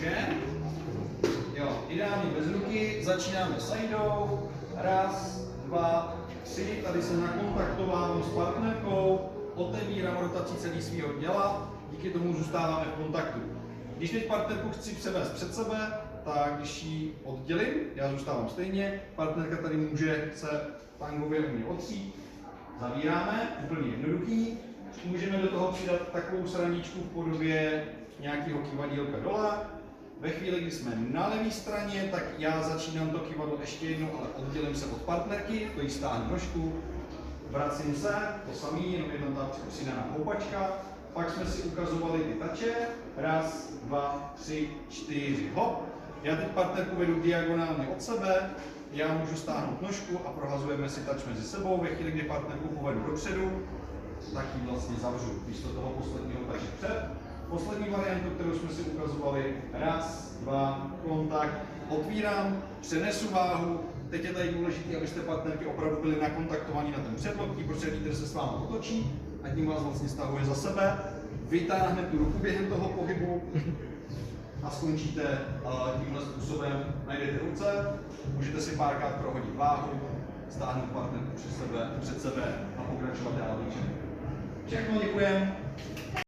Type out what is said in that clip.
nožem. Jo, ideálně bez ruky, začínáme sajdou. Raz, dva, tři, tady jsem nakontaktován s partnerkou, otevírám rotací celý svého těla, díky tomu zůstáváme v kontaktu. Když teď partnerku chci převést před sebe, tak když ji oddělím, já zůstávám stejně, partnerka tady může se tangově u mě otřít, zavíráme, úplně jednoduchý, můžeme do toho přidat takovou sraničku v podobě nějakého kývadílka dole. Ve chvíli, kdy jsme na levé straně, tak já začínám to kývadlo ještě jednou, ale oddělím se od partnerky, to jí stáhnu nožku, vracím se, to samý, jenom jedna ta přidaná houpačka, pak jsme si ukazovali ty tače, raz, dva, tři, čtyři, hop. Já teď partnerku vedu diagonálně od sebe, já můžu stáhnout nožku a prohazujeme si tač mezi sebou. Ve chvíli, kdy partnerku povedu dopředu, tak ji vlastně zavřu místo toho posledního tače před. Poslední variantu, kterou jsme si ukazovali, raz, dva, kontakt, otvírám, přenesu váhu. Teď je tady důležité, abyste partnerky opravdu byly nakontaktovaní na ten předloktí, protože lídr se s vámi otočí a tím vás vlastně stahuje za sebe. Vytáhne tu ruku během toho pohybu a skončíte tímhle způsobem. Najdete ruce, můžete si párkrát prohodit váhu, stáhnout partnerku před sebe a pokračovat dál. Všechno děkujeme.